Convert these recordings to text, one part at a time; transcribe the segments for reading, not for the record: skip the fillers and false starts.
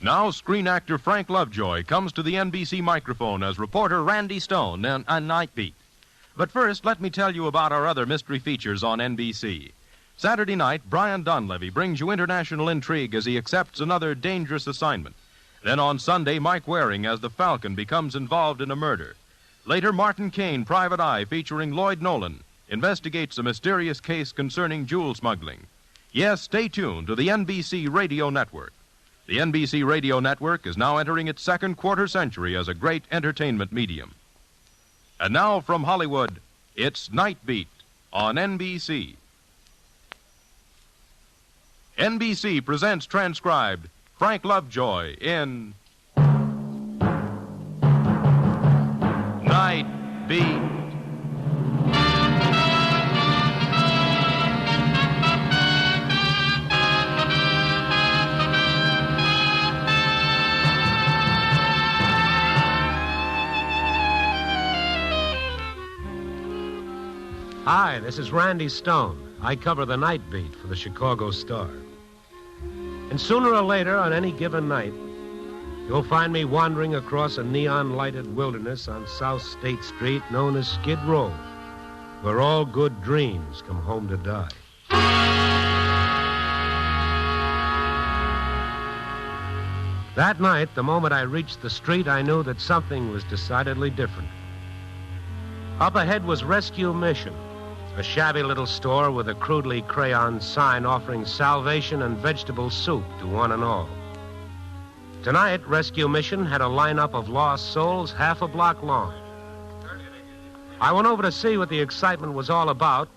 Now, screen actor Frank Lovejoy comes to the NBC microphone as reporter Randy Stone on Nightbeat. But first, let me tell you about our other mystery features on NBC. Saturday night, Brian Donlevy brings you international intrigue as he accepts another dangerous assignment. Then on Sunday, Mike Waring as the Falcon becomes involved in a murder. Later, Martin Caine, Private Eye, featuring Lloyd Nolan, investigates a mysterious case concerning jewel smuggling. Yes, stay tuned to the NBC Radio Network. The NBC Radio Network is now entering its second quarter century as a great entertainment medium. And now from Hollywood, it's Nightbeat on NBC. NBC presents transcribed Frank Lovejoy in Nightbeat. Hi, this is Randy Stone. I cover the Night Beat for the Chicago Star. And sooner or later, on any given night, you'll find me wandering across a neon-lighted wilderness on South State Street known as Skid Row, where all good dreams come home to die. That night, the moment I reached the street, I knew that something was decidedly different. Up ahead was Rescue Mission, a shabby little store with a crudely crayoned sign offering salvation and vegetable soup to one and all. Tonight, Rescue Mission had a lineup of lost souls half a block long. I went over to see what the excitement was all about,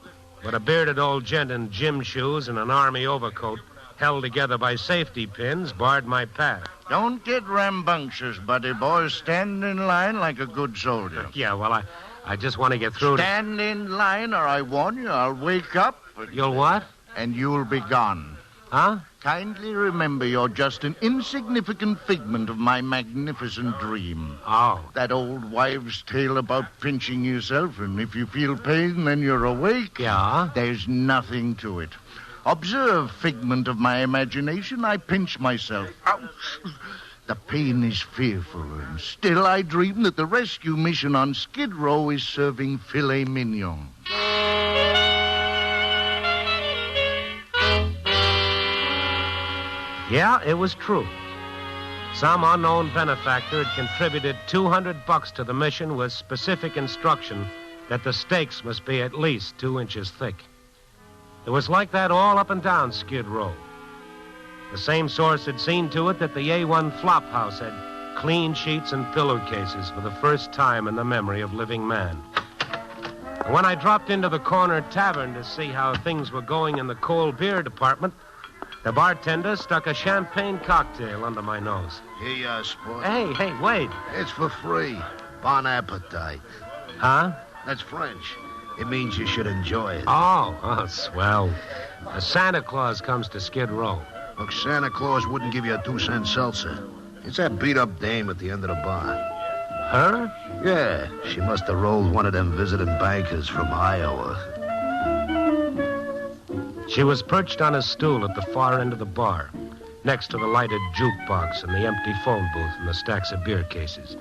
but a bearded old gent in gym shoes and an army overcoat held together by safety pins barred my path. Don't get rambunctious, buddy boy. Stand in line like a good soldier. Yeah, well, I just want to get through Stand in line or I warn you, I'll wake up. You'll what? And you'll be gone. Huh? Kindly remember you're just an insignificant figment of my magnificent dream. Oh. That old wives' tale about pinching yourself, and if you feel pain, then you're awake. Yeah? There's nothing to it. Observe, figment of my imagination, I pinch myself. Ouch! The pain is fearful, and still I dream that the rescue mission on Skid Row is serving filet mignon. Yeah, it was true. Some unknown benefactor had contributed $200 to the mission with specific instruction that the stakes must be at least 2 inches thick. It was like that all up and down Skid Row. The same source had seen to it that the A1 flop house had clean sheets and pillowcases for the first time in the memory of living man. And when I dropped into the corner tavern to see how things were going in the cold beer department, the bartender stuck a champagne cocktail under my nose. Here you are, sport. Hey, wait. It's for free. Bon appetit. Huh? That's French. It means you should enjoy it. Oh, swell. Santa Claus comes to Skid Row. Look, Santa Claus wouldn't give you a 2-cent seltzer. It's that beat-up dame at the end of the bar. Her? Yeah, she must have rolled one of them visiting bankers from Iowa. She was perched on a stool at the far end of the bar, next to the lighted jukebox and the empty phone booth and the stacks of beer cases.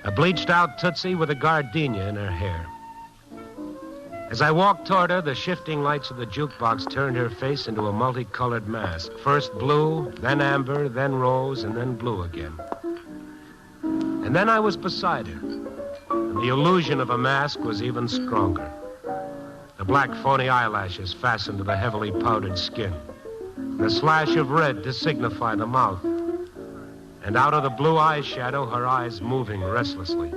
A bleached-out Tootsie with a gardenia in her hair. As I walked toward her, the shifting lights of the jukebox turned her face into a multicolored mask. First blue, then amber, then rose, and then blue again. And then I was beside her, and the illusion of a mask was even stronger. The black phony eyelashes fastened to the heavily powdered skin, and a slash of red to signify the mouth. And out of the blue eyeshadow, her eyes moving restlessly.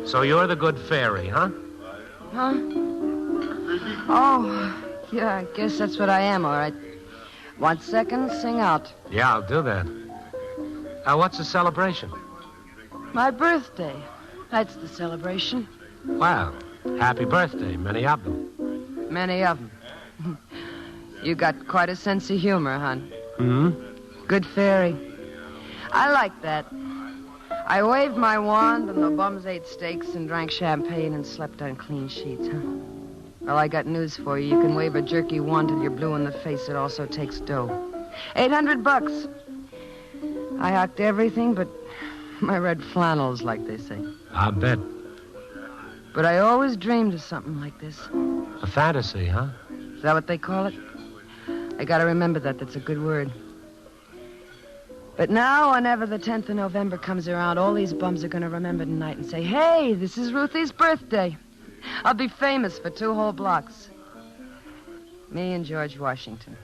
So you're the good fairy, huh? Huh? Oh, yeah, I guess that's what I am, all right. 1 second, sing out. Yeah, I'll do that. What's the celebration? My birthday. That's the celebration. Well, happy birthday, many of them. Many of them. You got quite a sense of humor, hon. Mm-hmm. Good fairy. I like that. I waved my wand, and the bums ate steaks and drank champagne and slept on clean sheets, huh? Well, I got news for you. You can wave a jerky wand till you're blue in the face. It also takes dough. $800. I hocked everything but my red flannels, like they say. I bet. But I always dreamed of something like this. A fantasy, huh? Is that what they call it? I gotta remember that. That's a good word. But now, whenever the 10th of November comes around, all these bums are gonna remember tonight and say, hey, this is Ruthie's birthday. I'll be famous for 2 whole blocks. Me and George Washington.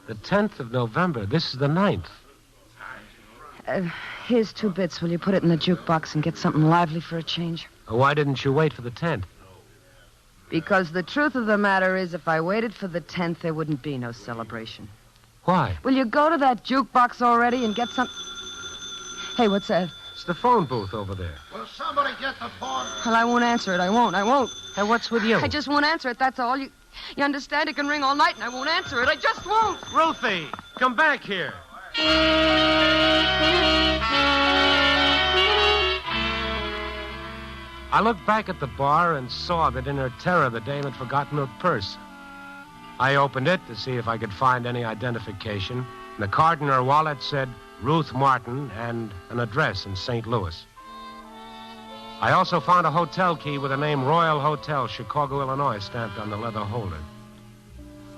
The 10th of November. This is the 9th. Here's 2 bits. Will you put it in the jukebox and get something lively for a change? Why didn't you wait for the 10th? Because the truth of the matter is, if I waited for the 10th, there wouldn't be no celebration. Why? Will you go to that jukebox already and get some... Hey, what's that? It's the phone booth over there. Will somebody get the phone? Well, I won't answer it. I won't. Hey, what's with you? I just won't answer it, that's all. You understand? It can ring all night and I won't answer it. I just won't. Ruthie, come back here. I looked back at the bar and saw that in her terror the dame had forgotten her purse. I opened it to see if I could find any identification, and the card in her wallet said Ruth Martin and an address in St. Louis. I also found a hotel key with the name Royal Hotel, Chicago, Illinois, stamped on the leather holder.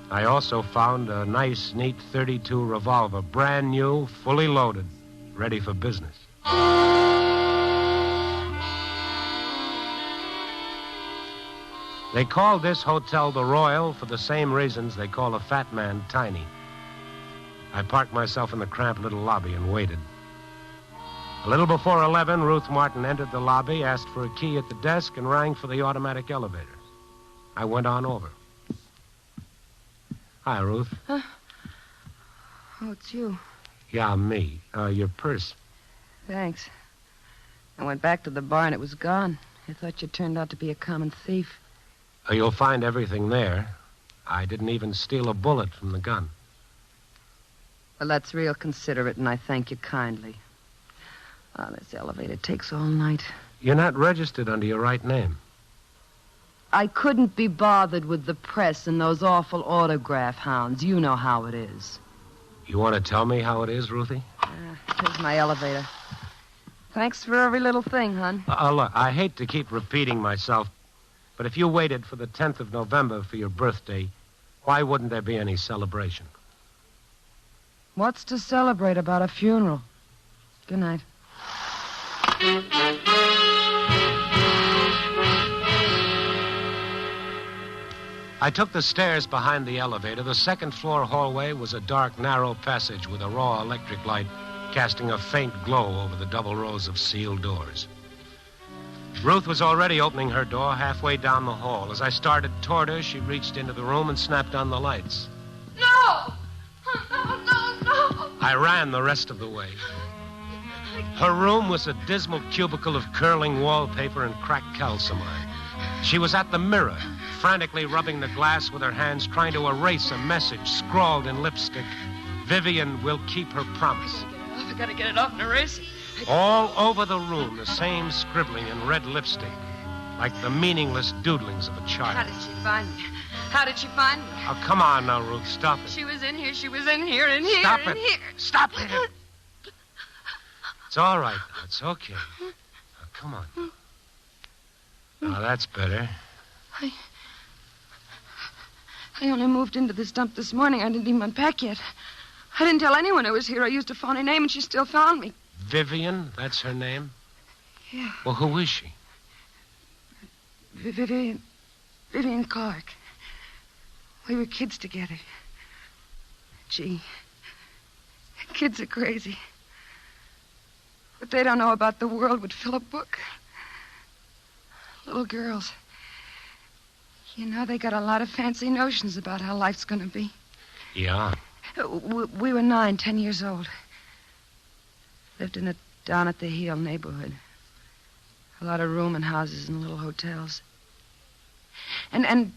I also found a nice, neat .32 revolver, brand new, fully loaded, ready for business. They called this hotel the Royal for the same reasons they call a fat man Tiny. I parked myself in the cramped little lobby and waited. A little before 11, Ruth Martin entered the lobby, asked for a key at the desk, and rang for the automatic elevator. I went on over. Hi, Ruth. Huh? Oh, it's you. Yeah, me. Your purse. Thanks. I went back to the bar and it was gone. I thought you turned out to be a common thief. You'll find everything there. I didn't even steal a bullet from the gun. Well, that's real considerate, and I thank you kindly. Oh, this elevator takes all night. You're not registered under your right name. I couldn't be bothered with the press and those awful autograph hounds. You know how it is. You want to tell me how it is, Ruthie? Here's my elevator. Thanks for every little thing, hon. Look, I hate to keep repeating myself, but if you waited for the 10th of November for your birthday, why wouldn't there be any celebration? What's to celebrate about a funeral? Good night. I took the stairs behind the elevator. The second-floor hallway was a dark, narrow passage with a raw electric light casting a faint glow over the double rows of sealed doors. Ruth was already opening her door halfway down the hall. As I started toward her, she reached into the room and snapped on the lights. No! No! I ran the rest of the way. Her room was a dismal cubicle of curling wallpaper and cracked calcimine. She was at the mirror, frantically rubbing the glass with her hands, trying to erase a message scrawled in lipstick. Vivian will keep her promise. I gotta get it off and erase it. All over the room, the same scribbling in red lipstick, like the meaningless doodlings of a child. How did she find me? How did she find me? Oh, come on now, Ruth, stop it. She was in here, in here, Stop in it. here. Stop it. It's all right. It's okay. Now, come on. Now, that's better. I only moved into this dump this morning. I didn't even unpack yet. I didn't tell anyone I was here. I used a phony name, and she still found me. Vivian, that's her name? Yeah. Well, who is she? Vivian Clark. We were kids together. Gee, kids are crazy. What they don't know about the world would fill a book. Little girls. You know, they got a lot of fancy notions about how life's going to be. Yeah. We were 9, 10 years old. Lived in a down at the heel neighborhood. A lot of rooming houses and little hotels. And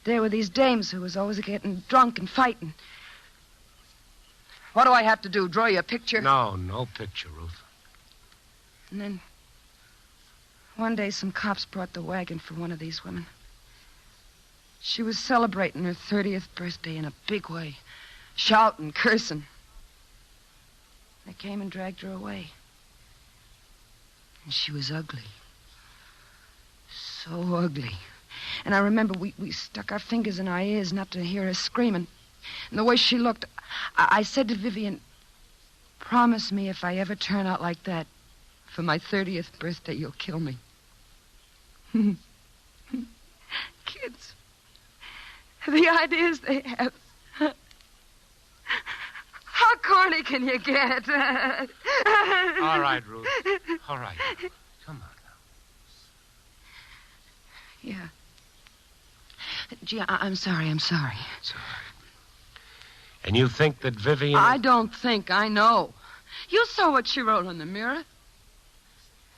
there were these dames who was always getting drunk and fighting. What do I have to do? Draw you a picture? No picture, Ruth. And then one day some cops brought the wagon for one of these women. She was celebrating her 30th birthday in a big way. Shouting, cursing. They I came and dragged her away. And she was ugly. So ugly. And I remember we stuck our fingers in our ears not to hear her screaming. And the way she looked, I said to Vivian, promise me if I ever turn out like that, for my 30th birthday, you'll kill me. Kids. The ideas they have. How corny can you get? All right, Ruth. All right. Come on now. Yeah. Gee, I'm sorry. It's all right. And you think that Vivian... I don't think. I know. You saw what she wrote on the mirror.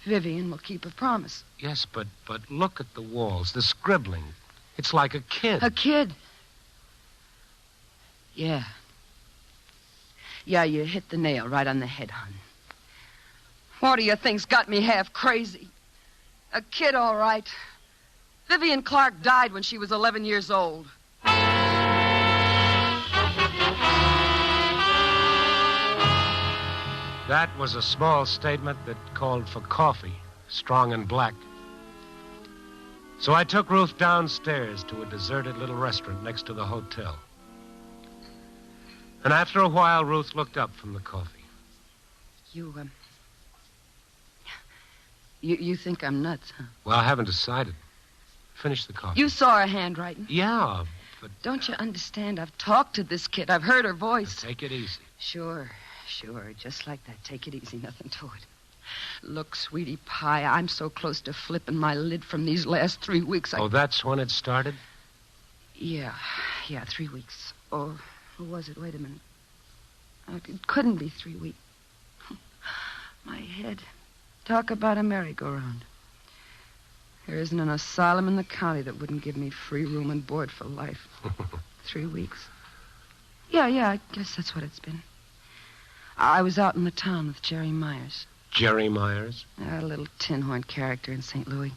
Vivian will keep her promise. Yes, but look at the walls, the scribbling. It's like a kid. A kid? Yeah. Yeah, you hit the nail right on the head, hon. What do you think's got me half crazy? A kid, all right. Vivian Clark died when she was 11 years old. That was a small statement that called for coffee, strong and black. So I took Ruth downstairs to a deserted little restaurant next to the hotel. And after a while, Ruth looked up from the coffee. You think I'm nuts, huh? Well, I haven't decided. Finish the coffee. You saw her handwriting? Yeah, but... Don't you understand? I've talked to this kid. I've heard her voice. Take it easy. Sure. Just like that. Take it easy. Nothing to it. Look, sweetie pie, I'm so close to flipping my lid from these last 3 weeks. Oh, that's when it started? Yeah, 3 weeks. Or who was it? Wait a minute. It couldn't be 3 weeks. My head. Talk about a merry-go-round. There isn't an asylum in the county that wouldn't give me free room and board for life. 3 weeks. Yeah, I guess that's what it's been. I was out in the town with Jerry Myers. Jerry Myers? A little tin horn character in St. Louis.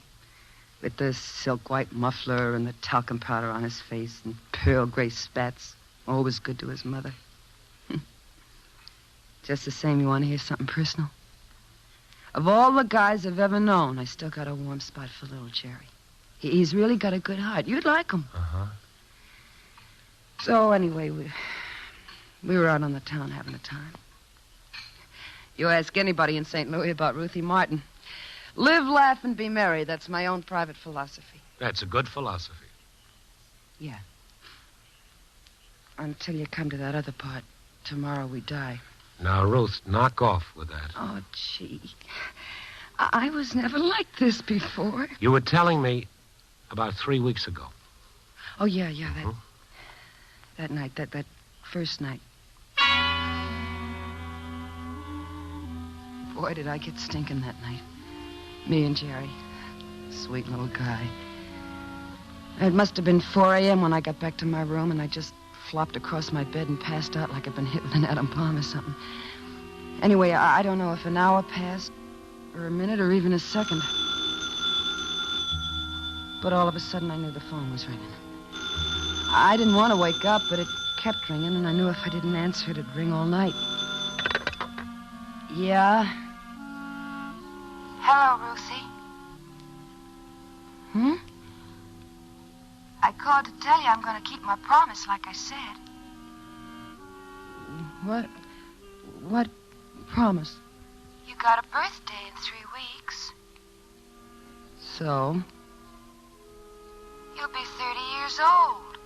With the silk white muffler and the talcum powder on his face and pearl gray spats. Always good to his mother. Just the same, you want to hear something personal? Of all the guys I've ever known, I still got a warm spot for little Jerry. He's really got a good heart. You'd like him. Uh-huh. So, anyway, we were out on the town having a time. You ask anybody in St. Louis about Ruthie Martin. Live, laugh, and be merry. That's my own private philosophy. That's a good philosophy. Yeah. Until you come to that other part. Tomorrow we die. Now, Ruth, knock off with that. Oh, gee. I was never like this before. You were telling me about 3 weeks ago. Oh, yeah, that night, that first night. Boy, did I get stinking that night. Me and Jerry. Sweet little guy. It must have been 4 a.m. when I got back to my room, and I just flopped across my bed and passed out like I'd been hit with an atom bomb or something. Anyway, I don't know if an hour passed, or a minute, or even a second. But all of a sudden, I knew the phone was ringing. I didn't want to wake up, but it kept ringing, and I knew if I didn't answer it, it'd ring all night. Yeah? Hello, Ruthie. I called to tell you I'm going to keep my promise, like I said. What promise? You got a birthday in 3 weeks. So? You'll be 30 years old.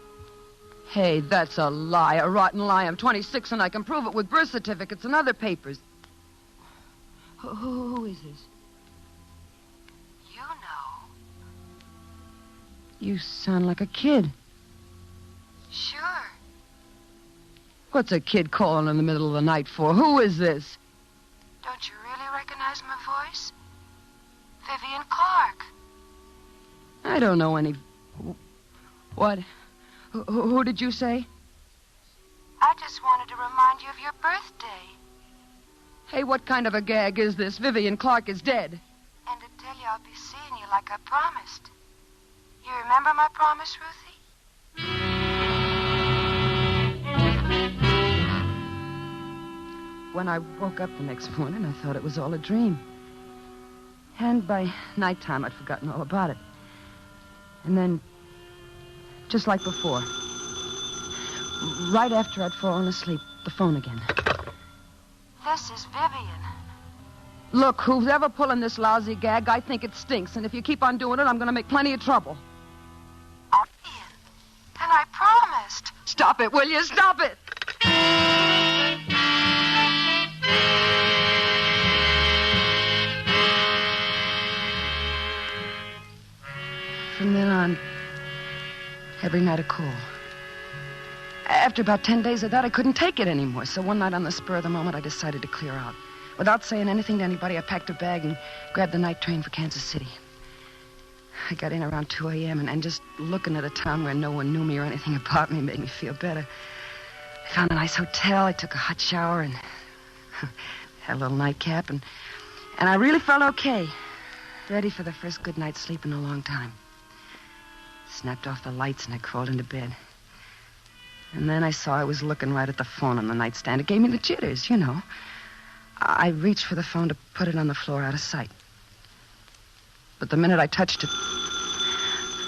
Hey, that's a lie, a rotten lie. I'm 26 and I can prove it with birth certificates and other papers. Who is this? You know. You sound like a kid. Sure. What's a kid calling in the middle of the night for? Who is this? Don't you really recognize my voice? Vivian Clark. I don't know any... What? Who did you say? I just wanted to remind you of your birthday. Hey, what kind of a gag is this? Vivian Clark is dead. And to tell you I'll be seeing you like I promised. You remember my promise, Ruthie? when I woke up the next morning, I thought it was all a dream. And by nighttime, I'd forgotten all about it. And then, just like before, right after I'd fallen asleep, the phone again. This is Vivian. Look, who's ever pulling this lousy gag, I think it stinks. And if you keep on doing it, I'm going to make plenty of trouble. Vivian. And I promised. Stop it, will you? Stop it! From then on, every night a call. After about 10 days of that, I couldn't take it anymore. So one night on the spur of the moment, I decided to clear out. Without saying anything to anybody, I packed a bag and grabbed the night train for Kansas City. I got in around 2 a.m. and just looking at a town where no one knew me or anything about me made me feel better. I found a nice hotel. I took a hot shower and had a little nightcap. And I really felt okay. Ready for the first good night's sleep in a long time. Snapped off the lights and I crawled into bed. And then I saw I was looking right at the phone on the nightstand. It gave me the jitters, you know. I reached for the phone to put it on the floor out of sight. But the minute I touched it...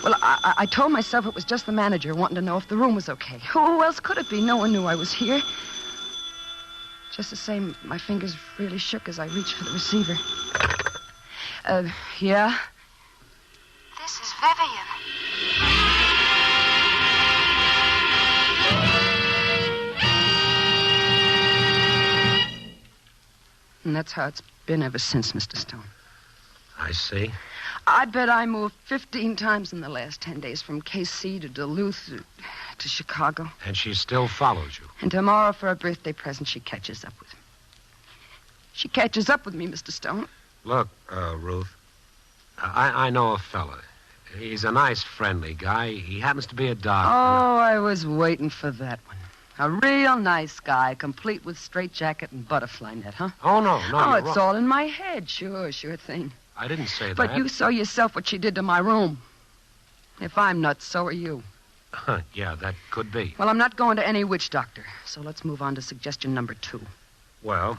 Well, I told myself it was just the manager wanting to know if the room was okay. Who else could it be? No one knew I was here. Just the same, my fingers really shook as I reached for the receiver. Yeah? This is Vivian. And that's how it's been ever since, Mr. Stone. I see. I bet I moved 15 times in the last 10 days, from KC to Duluth to Chicago. And she still follows you. And tomorrow, for a birthday present, she catches up with me. She catches up with me, Mr. Stone. Look, Ruth, I know a fella. He's a nice, friendly guy. He happens to be a doctor. Oh, I was waiting for that one. A real nice guy, complete with straitjacket and butterfly net, huh? Oh, no, Oh, you're it's wrong. all in my head. Sure thing. I didn't say that. But you saw yourself what she did to my room. If I'm nuts, so are you. Yeah, that could be. Well, I'm not going to any witch doctor, so let's move on to suggestion number 2. Well,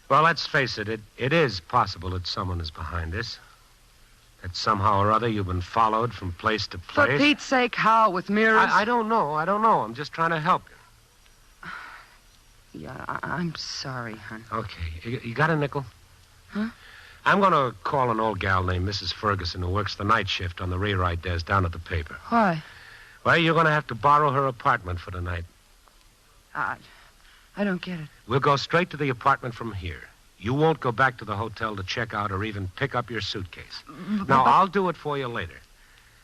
let's face it. It is possible that someone is behind this. That somehow or other you've been followed from place to place. For Pete's sake, how? With mirrors? I don't know. I'm just trying to help you. Yeah, I'm sorry, hon. Okay. You got a nickel? Huh? I'm going to call an old gal named Mrs. Ferguson who works the night shift on the rewrite desk down at the paper. Why? Well, you're going to have to borrow her apartment for the night. I don't get it. We'll go straight to the apartment from here. You won't go back to the hotel to check out or even pick up your suitcase. Now, I'll do it for you later.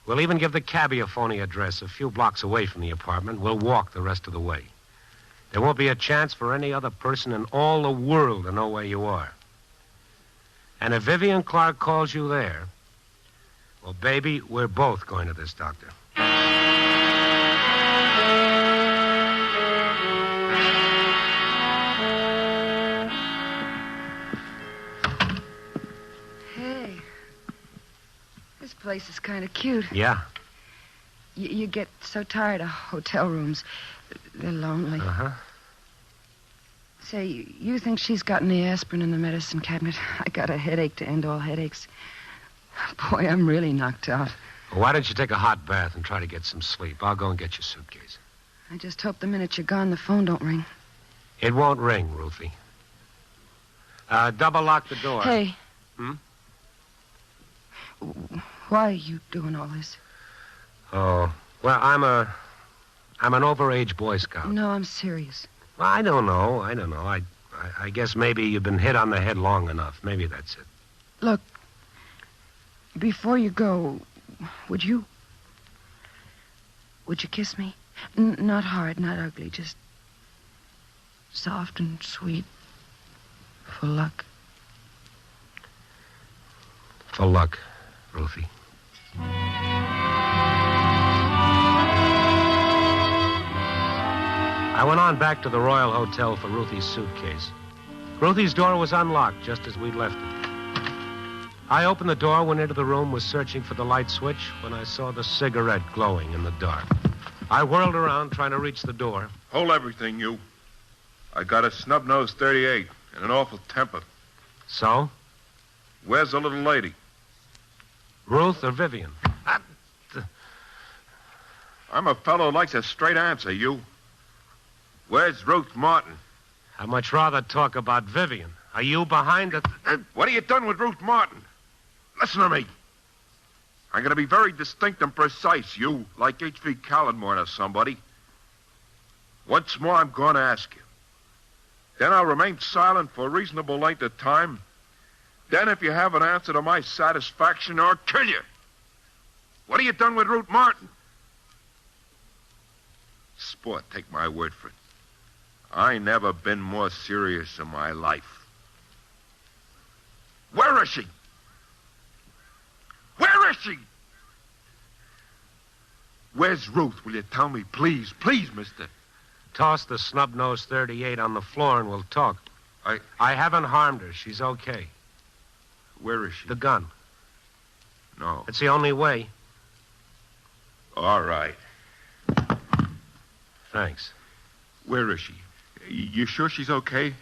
We'll even give the cabbie a phony address a few blocks away from the apartment. We'll walk the rest of the way. There won't be a chance for any other person in all the world to know where you are. And if Vivian Clark calls you there, well, baby, we're both going to this doctor. Hey, this place is kind of cute. Yeah. You get so tired of hotel rooms. They're lonely. Uh-huh. Say, you think she's gotten the aspirin in the medicine cabinet? I got a headache to end all headaches. Boy, I'm really knocked out. Well, why don't you take a hot bath and try to get some sleep? I'll go and get your suitcase. I just hope the minute you're gone, the phone don't ring. It won't ring, Ruthie. Double lock the door. Hey. Hmm? Why are you doing all this? Oh, well, I'm an overage Boy Scout. No, I'm serious. Well, I don't know. I guess maybe you've been hit on the head long enough. Maybe that's it. Look, before you go, would you kiss me? Not hard, not ugly, just soft and sweet. For luck. For luck, Ruthie. I went on back to the Royal Hotel for Ruthie's suitcase. Ruthie's door was unlocked just as we'd left it. I opened the door, went into the room, was searching for the light switch when I saw the cigarette glowing in the dark. I whirled around, trying to reach the door. Hold everything, you. I got a snub-nosed 38 and an awful temper. So? Where's the little lady? Ruth or Vivian? I'm a fellow who likes a straight answer, you. Where's Ruth Martin? I'd much rather talk about Vivian. Are you behind the... What have you done with Ruth Martin? Listen to me. I'm going to be very distinct and precise, you, like H.V. Callenmore or somebody. Once more, I'm going to ask you. Then I'll remain silent for a reasonable length of time. Then, if you have an answer to my satisfaction, I'll kill you. What have you done with Ruth Martin? Sport, take my word for it. I never been more serious in my life. Where is she? Where is she? Where's Ruth? Will you tell me, please? Please, mister. Toss the snub-nosed 38 on the floor and we'll talk. I haven't harmed her. She's okay. Where is she? The gun. No. It's the only way. All right. Thanks. Where is she? You sure she's okay?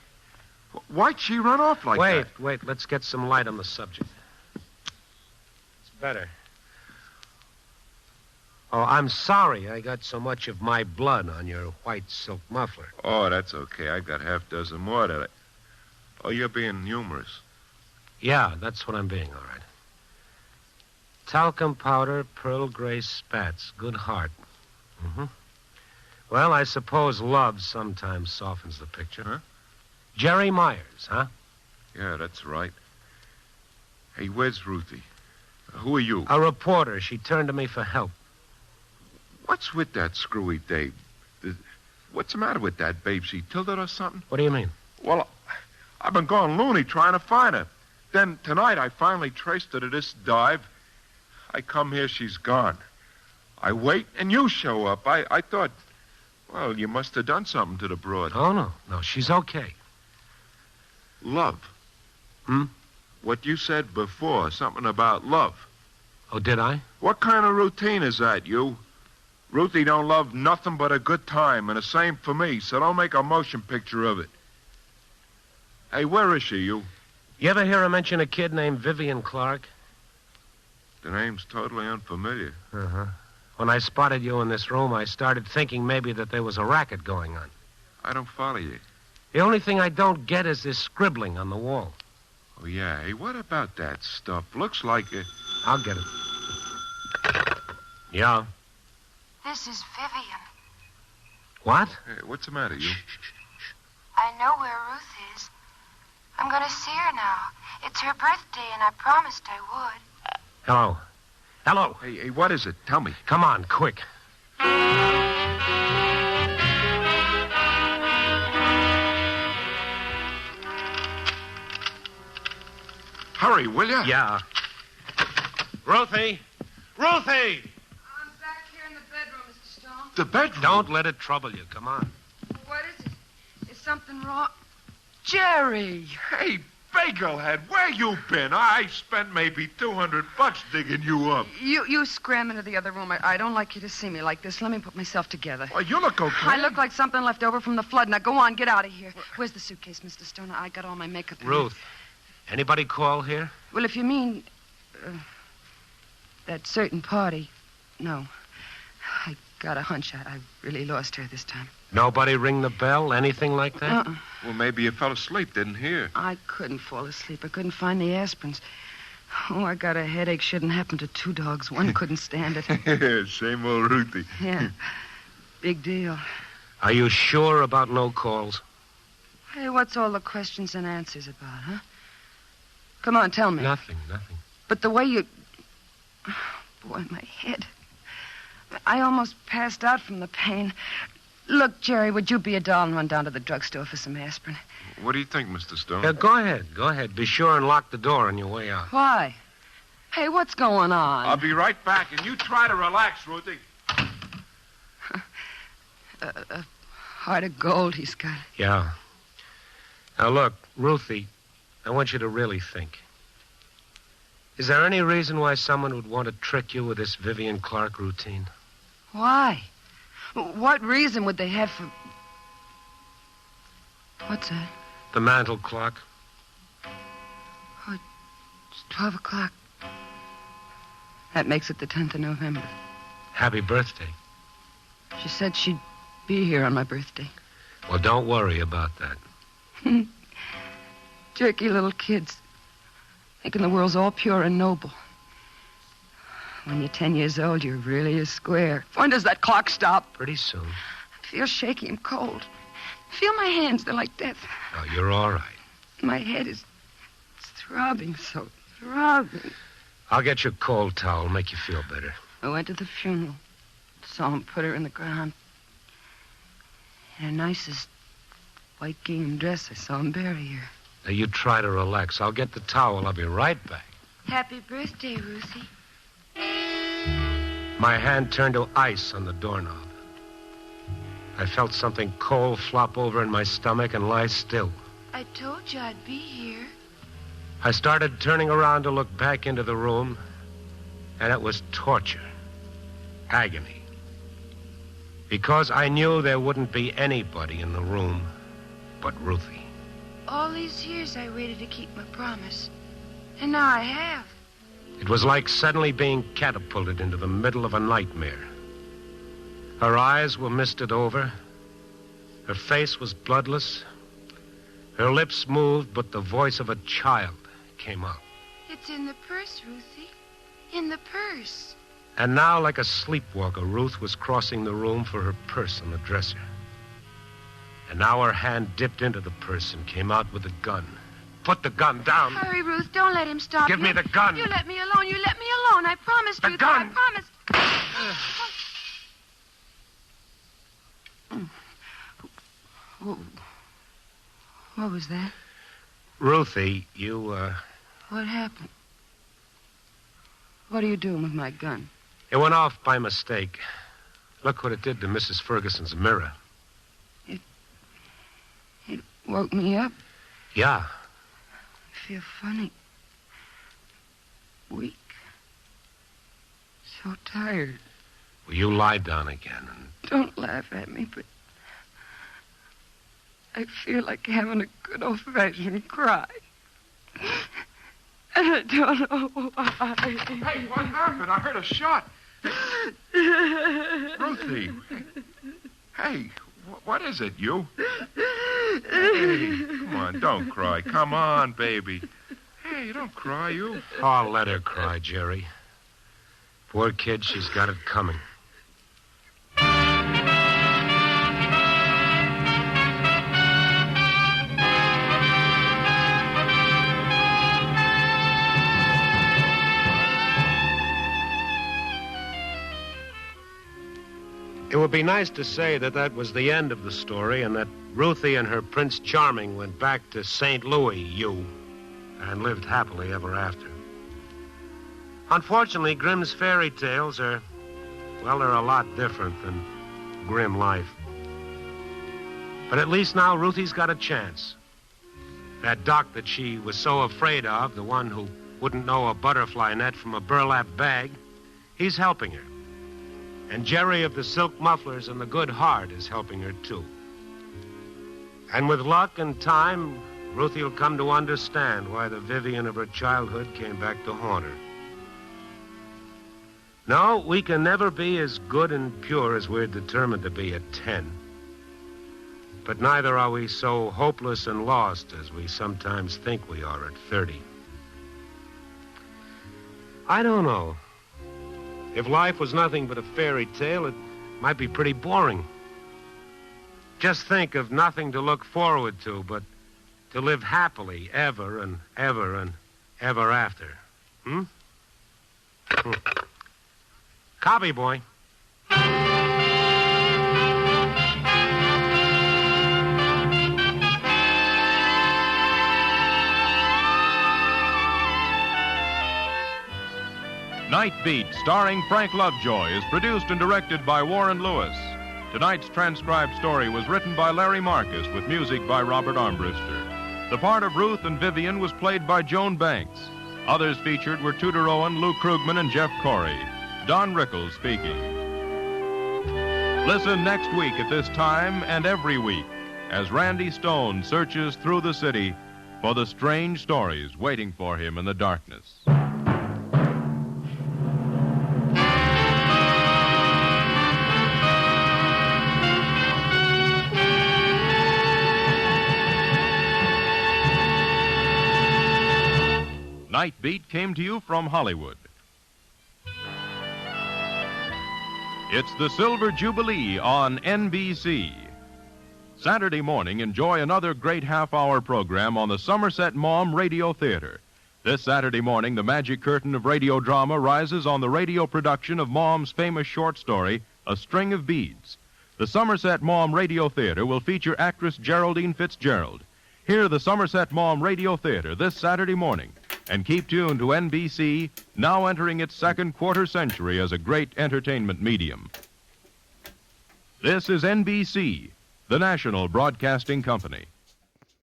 Why'd she run off like that? Wait. Let's get some light on the subject. It's better. Oh, I'm sorry I got so much of my blood on your white silk muffler. Oh, that's okay. I got half dozen more that Oh, you're being humorous. Yeah, that's what I'm being, all right. Talcum powder, pearl gray spats, good heart. Mm-hmm. Well, I suppose love sometimes softens the picture. Huh? Jerry Myers, huh? Yeah, that's right. Hey, where's Ruthie? Who are you? A reporter. She turned to me for help. What's with that screwy Dave? What's the matter with that babe? She tilted or something? What do you mean? Well, I've been going loony trying to find her. Then tonight I finally traced her to this dive. I come here, she's gone. I wait, and you show up. I thought, well, you must have done something to the broad. Oh, no, she's okay. Love. What you said before, something about love. Oh, did I? What kind of routine is that, you? Ruthie don't love nothing but a good time, and the same for me, so don't make a motion picture of it. Hey, where is she, you? You ever hear her mention a kid named Vivian Clark? The name's totally unfamiliar. Uh-huh. When I spotted you in this room, I started thinking maybe that there was a racket going on. I don't follow you. The only thing I don't get is this scribbling on the wall. Oh, yeah. Hey, what about that stuff? Looks like a... I'll get it. Yeah. This is Vivian. What? Hey, what's the matter, you? I know where Ruth is. I'm going to see her now. It's her birthday, and I promised I would. Hello. Hello. Hey, what is it? Tell me. Come on, quick. Hurry, will you? Yeah. Ruthie! Ruthie! I'm back here in the bedroom, Mr. Stone. The bedroom? Don't let it trouble you. Come on. What is it? Is something wrong? Jerry! Hey, Bagelhead, where you been? I spent maybe $200 digging you up. You scram into the other room. I don't like you to see me like this. Let me put myself together. Well, you look okay. I look like something left over from the flood. Now, go on, get out of here. Where's the suitcase, Mr. Stone? I got all my makeup in Ruth, anybody call here? Well, if you mean that certain party, no. I got a hunch I really lost her this time. Nobody ring the bell? Anything like that? Well, maybe you fell asleep, didn't hear. I couldn't fall asleep. I couldn't find the aspirins. Oh, I got a headache. Shouldn't happen to two dogs. One couldn't stand it. Same old Ruthie. Yeah. Big deal. Are you sure about no calls? Hey, what's all the questions and answers about, huh? Come on, tell me. Nothing. But the way you... Boy, my head. I almost passed out from the pain. Look, Jerry, would you be a doll and run down to the drugstore for some aspirin? What do you think, Mr. Stone? Yeah, go ahead. Be sure and lock the door on your way out. Why? Hey, what's going on? I'll be right back, and you try to relax, Ruthie. A heart of gold he's got. Yeah. Now, look, Ruthie, I want you to really think. Is there any reason why someone would want to trick you with this Vivian Clark routine? Why? What reason would they have for... What's that? The mantel clock. Oh, it's 12 o'clock. That makes it the 10th of November. Happy birthday. She said she'd be here on my birthday. Well, don't worry about that. Jerky little kids. Thinking the world's all pure and noble. When you're 10 years old, you're really a square. When does that clock stop? Pretty soon. I feel shaky and cold. Feel my hands, they're like death. Oh, you're all right. My head is throbbing so, throbbing. I'll get you a cold towel, make you feel better. I went to the funeral. Saw him put her in the ground. In her nicest white gingham dress, I saw him bury her. Now, you try to relax. I'll get the towel. I'll be right back. Happy birthday, Ruthie. My hand turned to ice on the doorknob. I felt something cold flop over in my stomach and lie still. I told you I'd be here. I started turning around to look back into the room, and it was torture, agony. Because I knew there wouldn't be anybody in the room but Ruthie. All these years I waited to keep my promise. And now I have. It was like suddenly being catapulted into the middle of a nightmare. Her eyes were misted over. Her face was bloodless. Her lips moved, but the voice of a child came out. It's in the purse, Ruthie. In the purse. And now, like a sleepwalker, Ruth was crossing the room for her purse on the dresser. And now her hand dipped into the purse and came out with a gun. Put the gun down. Hurry, Ruth. Don't let him stop Give me the gun. You let me alone. You let me alone. I promised The you gun. that. I promised. What was that? Ruthie, you, What happened? What are you doing with my gun? It went off by mistake. Look what it did to Mrs. Ferguson's mirror. It woke me up. Yeah. I feel funny. Weak. So tired. Well, you lie down again and... Don't laugh at me, but I feel like having a good old-fashioned cry. And I don't know why. Hey, what happened? I heard a shot. Ruthie. Hey, what is it, you? Hey, come on, don't cry. Come on, baby. Hey, don't cry, you. Oh, let her cry, Jerry. Poor kid, she's got it coming. It would be nice to say that that was the end of the story and that Ruthie and her Prince Charming went back to St. Louis, and lived happily ever after. Unfortunately, Grimm's fairy tales are, well, they're a lot different than grim life. But at least now Ruthie's got a chance. That doc that she was so afraid of, the one who wouldn't know a butterfly net from a burlap bag, he's helping her. And Jerry of the silk mufflers and the good heart is helping her, too. And with luck and time, Ruthie will come to understand why the Vivian of her childhood came back to haunt her. No, we can never be as good and pure as we're determined to be at 10. But neither are we so hopeless and lost as we sometimes think we are at 30. I don't know. If life was nothing but a fairy tale, it might be pretty boring. Just think of nothing to look forward to, but to live happily ever and ever and ever after. Copy, boy. Nightbeat, starring Frank Lovejoy, is produced and directed by Warren Lewis. Tonight's transcribed story was written by Larry Marcus with music by Robert Armbruster. The part of Ruth and Vivian was played by Joan Banks. Others featured were Tudor Owen, Lou Krugman, and Jeff Corey. Don Rickles speaking. Listen next week at this time and every week as Randy Stone searches through the city for the strange stories waiting for him in the darkness. Nightbeat came to you from Hollywood. It's the Silver Jubilee on NBC. Saturday morning, enjoy another great half-hour program on the Somerset Maugham Radio Theater. This Saturday morning, the magic curtain of radio drama rises on the radio production of Maugham's famous short story, A String of Beads. The Somerset Maugham Radio Theater will feature actress Geraldine Fitzgerald. Hear the Somerset Maugham Radio Theater this Saturday morning. And keep tuned to NBC, now entering its second quarter century as a great entertainment medium. This is NBC, the national broadcasting company.